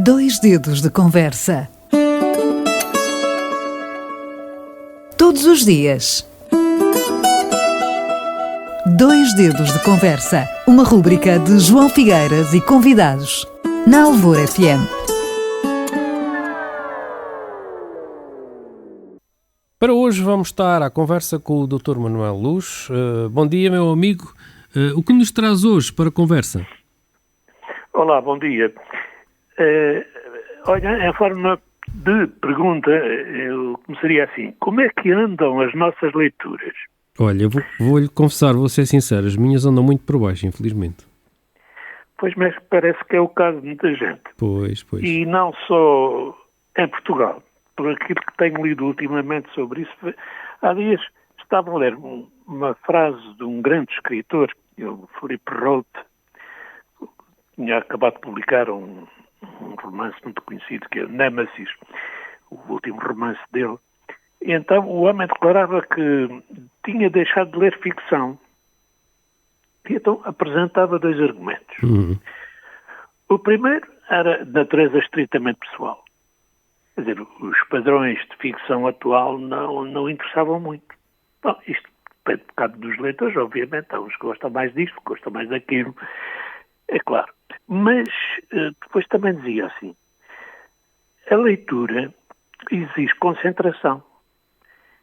Dois dedos de conversa. Todos os dias. Dois dedos de conversa. Uma rúbrica de João Figueiras e convidados. Na Alvor FM. Para hoje vamos estar à conversa com o Dr. Manuel Luz. Bom dia, meu amigo. O que nos traz hoje para a conversa? Olá, bom dia. Olha, em forma de pergunta, eu começaria assim. Como é que andam as nossas leituras? Olha, vou-lhe confessar, vou ser sincero, as minhas andam muito por baixo, infelizmente. Pois, mas parece que é o caso de muita gente. Pois. E não só em Portugal. Por aquilo que tenho lido ultimamente sobre isso, há dias estava a ler uma frase de um grande escritor, o Philip Roth, tinha acabado de publicar um romance muito conhecido, que é Nemesis, o último romance dele. E então o homem declarava que tinha deixado de ler ficção. E então apresentava dois argumentos. O primeiro era de natureza estritamente pessoal. Quer dizer, os padrões de ficção atual não interessavam muito. Bom, isto depende um bocado dos leitores, obviamente. Há uns que gostam mais disto, que gostam mais daquilo. É claro. Mas depois também dizia assim, a leitura exige concentração,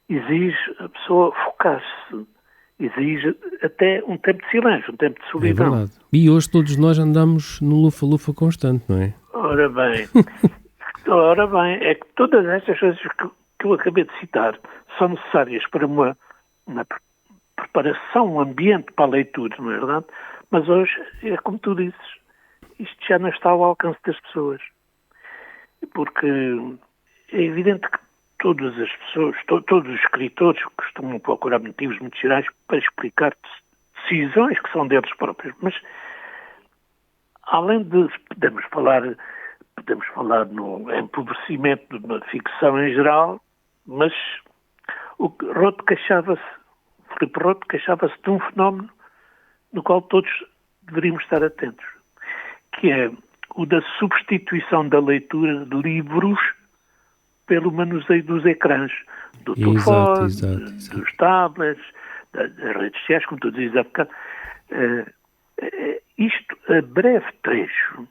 exige a pessoa focar-se, exige até um tempo de silêncio, um tempo de solidão. É verdade. E hoje todos nós andamos no lufa-lufa constante, não é? Ora bem, é que todas estas coisas que eu acabei de citar são necessárias para uma preparação, um ambiente para a leitura, não é verdade? Mas hoje, é como tu dizes, isto já não está ao alcance das pessoas. Porque é evidente que todas as pessoas, todos os escritores costumam procurar motivos muito gerais para explicar decisões que são deles próprios. Mas, além de podemos falar no empobrecimento da ficção em geral, mas o Filipe Roth queixava-se de um fenómeno no qual todos deveríamos estar atentos, que é o da substituição da leitura de livros pelo manuseio dos ecrãs, do telefone, dos tablets, das redes sociais, como tu dizes há bocado. Isto, a breve trecho,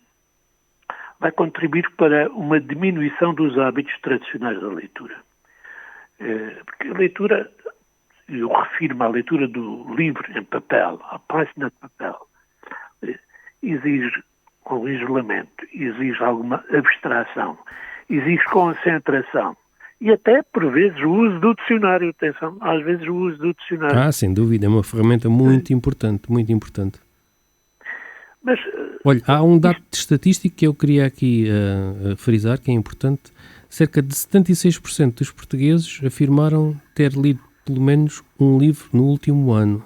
vai contribuir para uma diminuição dos hábitos tradicionais da leitura. Porque a leitura, eu refiro-me à leitura do livro em papel, à página de papel, exige algum isolamento, exige alguma abstração, exige concentração e até, por vezes, o uso do dicionário. Atenção, às vezes o uso do dicionário. Sem dúvida, é uma ferramenta muito importante, muito importante. Mas, olha, há um dado estatístico que eu queria aqui frisar, que é importante. Cerca de 76% dos portugueses afirmaram ter lido pelo menos um livro no último ano.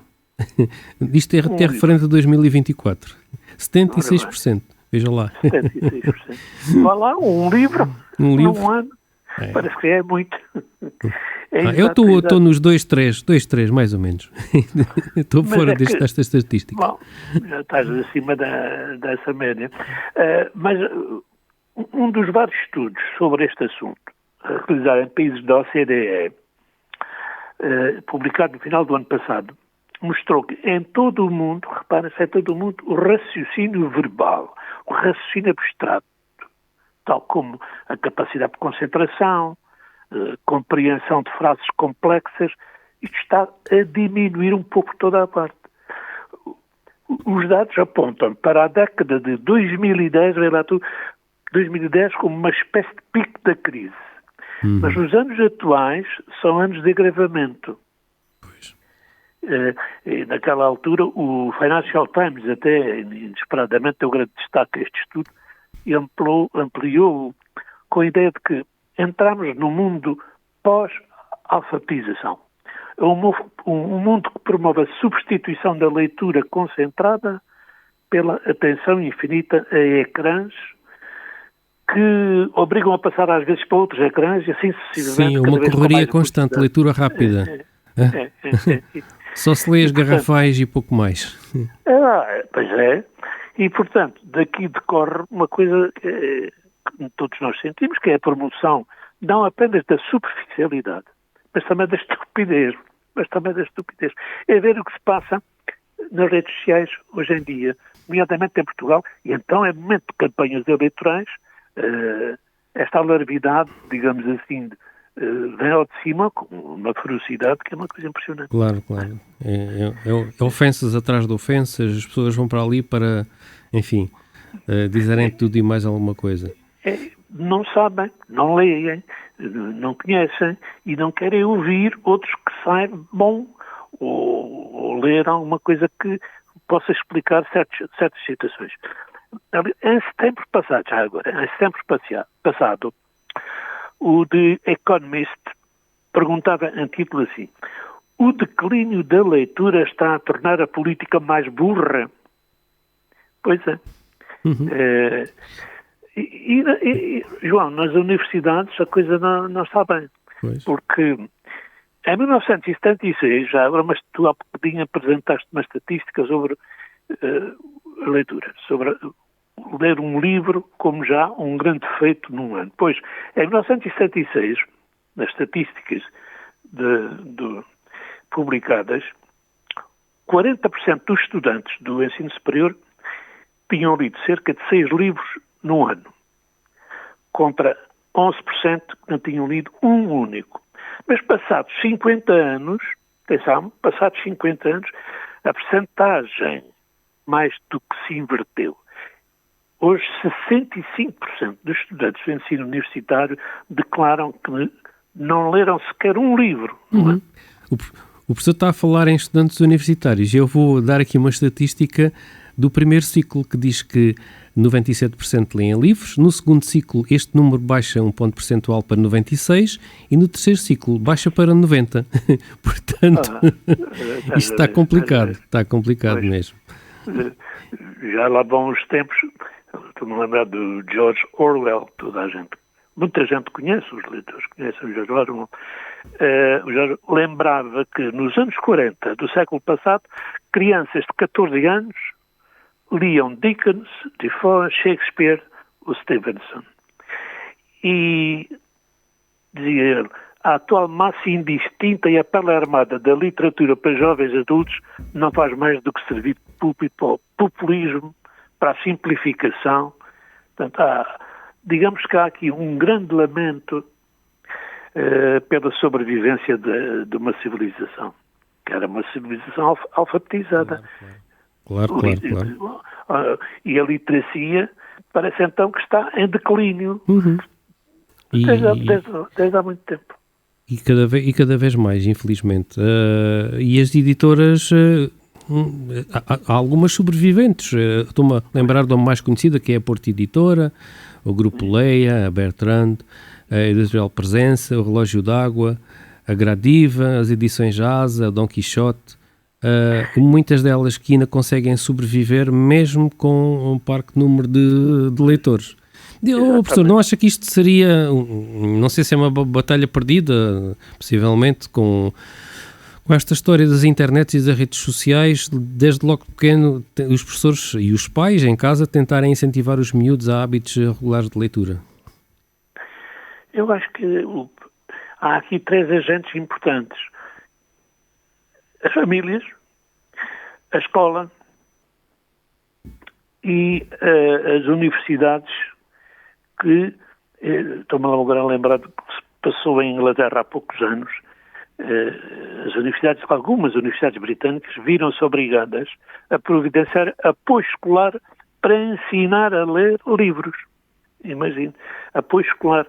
Isto é até referente a 2024. 76%. Veja lá. 76%. Vá lá, um livro num ano. Parece que é muito. Eu estou nos 2-3, mais ou menos. Estou fora desta estatística. Bom, já estás acima dessa média. Mas um dos vários estudos sobre este assunto, realizado em países da OCDE, publicado no final do ano passado, mostrou que em todo o mundo, repara-se, em todo o mundo, o raciocínio verbal, o raciocínio abstrato, tal como a capacidade de concentração, compreensão de frases complexas, isto está a diminuir um pouco por toda a parte. Os dados apontam para a década de 2010, 2010 como uma espécie de pico da crise. Mas os anos atuais são anos de agravamento. Naquela altura, o Financial Times, até inesperadamente, deu grande destaque a este estudo e ampliou com a ideia de que entramos num mundo pós-alfabetização. Um mundo que promove a substituição da leitura concentrada pela atenção infinita a ecrãs que obrigam a passar às vezes para outros ecrãs e assim sucessivamente. Sim, uma correria constante, leitura rápida. Só se lê as garrafais e pouco mais. Pois é. E, portanto, daqui decorre uma coisa que todos nós sentimos, que é a promoção não apenas da superficialidade, mas também da estupidez. É ver o que se passa nas redes sociais hoje em dia, nomeadamente em Portugal, e então é momento de campanhas eleitorais, esta alarvidade, digamos assim, vem ao de cima com uma ferocidade que é uma coisa impressionante. Claro. É ofensas atrás de ofensas, as pessoas vão para ali para, enfim, dizerem tudo e mais alguma coisa. Não sabem, não leem, não conhecem e não querem ouvir outros que saibam ou ler alguma coisa que possa explicar certas situações. Em setembro passado, o The Economist perguntava em título assim: o declínio da leitura está a tornar a política mais burra? Pois é. João, nas universidades a coisa não está bem. Pois. Porque em 1976, já agora, mas tu há bocadinho apresentaste uma estatística sobre a leitura, sobre ler um livro como já um grande feito num ano. Pois, em 1976, nas estatísticas publicadas, 40% dos estudantes do ensino superior tinham lido cerca de 6 livros num ano, contra 11% que não tinham lido um único. Mas passados 50 anos, a percentagem mais do que se inverteu. Hoje, 65% dos estudantes do ensino universitário declaram que não leram sequer um livro. Uhum. O professor está a falar em estudantes universitários e eu vou dar aqui uma estatística do primeiro ciclo que diz que 97% leem livros, no segundo ciclo este número baixa um ponto percentual para 96% e no terceiro ciclo baixa para 90%. Portanto, isto está complicado mesmo. Já lá vão os tempos, estou-me a lembrar do George Orwell, muita gente conhece, os leitores conhecem o George Orwell. O George lembrava que nos anos 40 do século passado, crianças de 14 anos liam Dickens, Defoe, Shakespeare, o Stevenson. E dizia ele, a atual massa indistinta e a pele armada da literatura para jovens adultos não faz mais do que servir de púlpito para o populismo, para a simplificação. Portanto, digamos que há aqui um grande lamento pela sobrevivência de uma civilização, que era uma civilização alfabetizada. Claro. E a literacia parece então que está em declínio desde há muito tempo. E cada vez mais, infelizmente. E as editoras, há algumas sobreviventes. Estou-me a lembrar de uma mais conhecida, que é a Porta Editora, o Grupo Leia, a Bertrand, a Editorial Presença, o Relógio d'Água, a Gradiva, as edições Asa, a Dom Quixote. Muitas delas que ainda conseguem sobreviver mesmo com um parque número de leitores. Professor, não acha que isto seria, não sei se é uma batalha perdida, possivelmente, com esta história das internets e das redes sociais, desde logo pequeno, os professores e os pais em casa tentarem incentivar os miúdos a hábitos regulares de leitura? Eu acho que há aqui 3 agentes importantes. As famílias, a escola e as universidades, que estou-me agora a lembrar do que se passou em Inglaterra há poucos anos. Algumas universidades britânicas viram-se obrigadas a providenciar apoio escolar para ensinar a ler livros. Imagine, apoio escolar.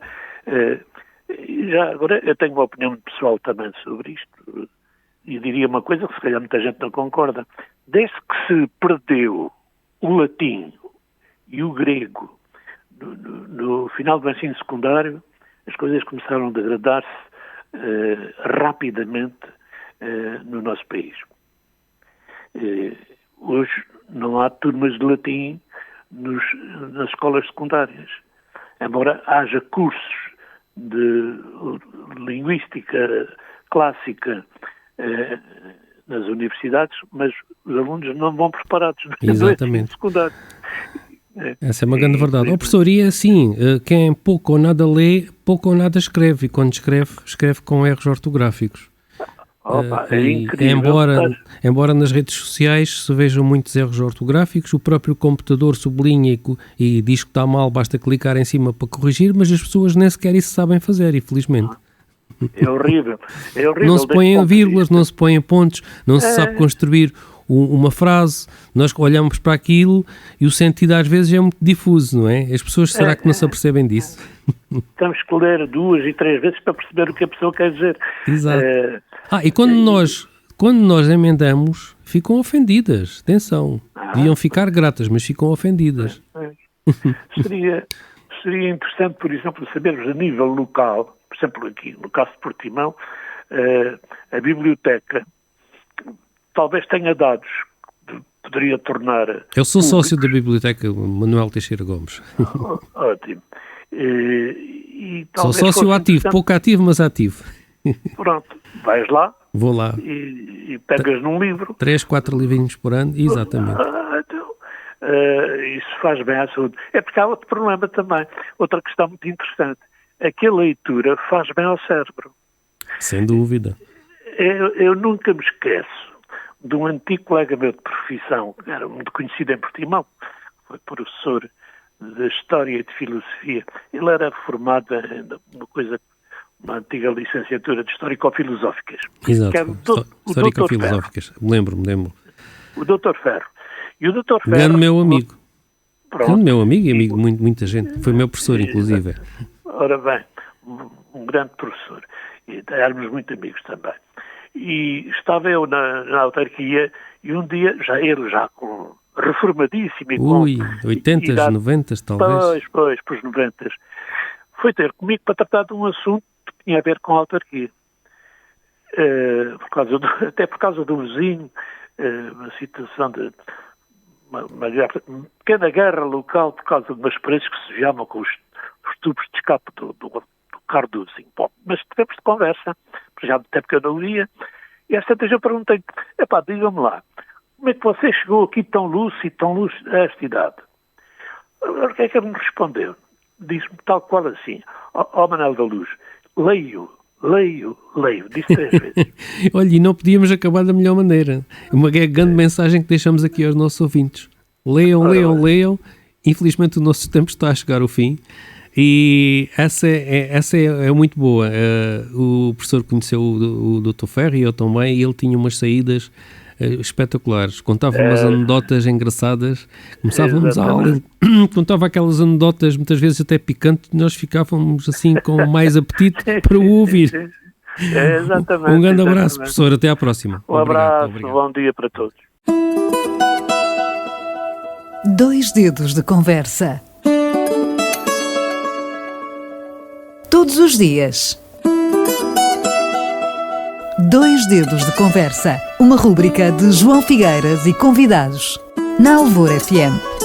Já agora eu tenho uma opinião pessoal também sobre isto. E diria uma coisa que se calhar muita gente não concorda. Desde que se perdeu o latim e o grego no final do ensino secundário, as coisas começaram a degradar-se rapidamente no nosso país. Hoje não há turmas de latim nas escolas secundárias. Embora haja cursos de linguística clássica nas universidades, mas os alunos não vão preparados no ensino secundário. Essa é uma grande verdade. O professor, e é assim, quem pouco ou nada lê, pouco ou nada escreve, e quando escreve, escreve com erros ortográficos. É incrível. Embora nas redes sociais se vejam muitos erros ortográficos, o próprio computador sublinha e diz que está mal, basta clicar em cima para corrigir, mas as pessoas nem sequer isso sabem fazer, infelizmente. É horrível. Não se põem vírgulas, não se põem pontos, não se sabe construir uma frase. Nós olhamos para aquilo e o sentido às vezes é muito difuso, não é? As pessoas, será que não se apercebem disso? Temos que ler 2 e 3 vezes para perceber o que a pessoa quer dizer. Exato. E quando nós emendamos, ficam ofendidas. Atenção. Deviam ficar gratas, mas ficam ofendidas. Seria interessante, por exemplo, sabermos a nível local, por exemplo, aqui no caso de Portimão, a biblioteca talvez tenha dados que poderia tornar... Eu sou sócio da biblioteca Manuel Teixeira Gomes. Ótimo. Sou sócio ativo, pouco ativo, mas ativo. Pronto, vais lá. Vou lá. E pegas num livro. 3, 4 livrinhos por ano, exatamente. Isso faz bem à saúde. É porque há outro problema também. Outra questão muito interessante. É que a leitura faz bem ao cérebro. Sem dúvida. Eu nunca me esqueço de um antigo colega meu de profissão, que era muito conhecido em Portimão, foi professor de História e de Filosofia. Ele era formado uma antiga licenciatura de Histórico-Filosóficas. Exato, Histórico-Filosóficas. Lembro-me. O Dr. Ferro. E o Dr. Ferro... Grande meu amigo. Grande meu amigo e amigo de muita gente. Foi meu professor, inclusive. Ora bem, um grande professor. E éramos muito amigos também. E estava eu na autarquia e um dia, ele já com reformadíssimo e com... 80s, 90s talvez. Pois, para os 90s. Foi ter comigo para tratar de um assunto que tinha a ver com a autarquia. Até por causa do vizinho, uma situação de uma pequena guerra local por causa de umas paredes que se desviavam com os tubos de escape do carro do vizinho. Bom, mas tivemos de conversa, porque já de tempo que eu não via, e às tantas eu perguntei, diga-me lá, como é que você chegou aqui tão lúcido a esta idade? O que é que ele me respondeu? Disse-me tal qual assim, Manuel da Luz, leio, disse 3 vezes. Olha, e não podíamos acabar da melhor maneira. Uma grande mensagem que deixamos aqui aos nossos ouvintes. Leiam. Infelizmente o nosso tempo está a chegar ao fim. E essa é muito boa. O professor conheceu o Dr. Ferro e eu também, e ele tinha umas saídas espetaculares. Contava umas anedotas engraçadas. Começávamos a aula, contava aquelas anedotas, muitas vezes até picantes, nós ficávamos assim com mais apetite para o ouvir. Exatamente. Um grande abraço, professor. Até à próxima. Um abraço, bom dia para todos. 2 dedos de conversa. Todos os dias. 2 dedos de conversa. Uma rúbrica de João Figueiras e convidados. Na Alvor FM.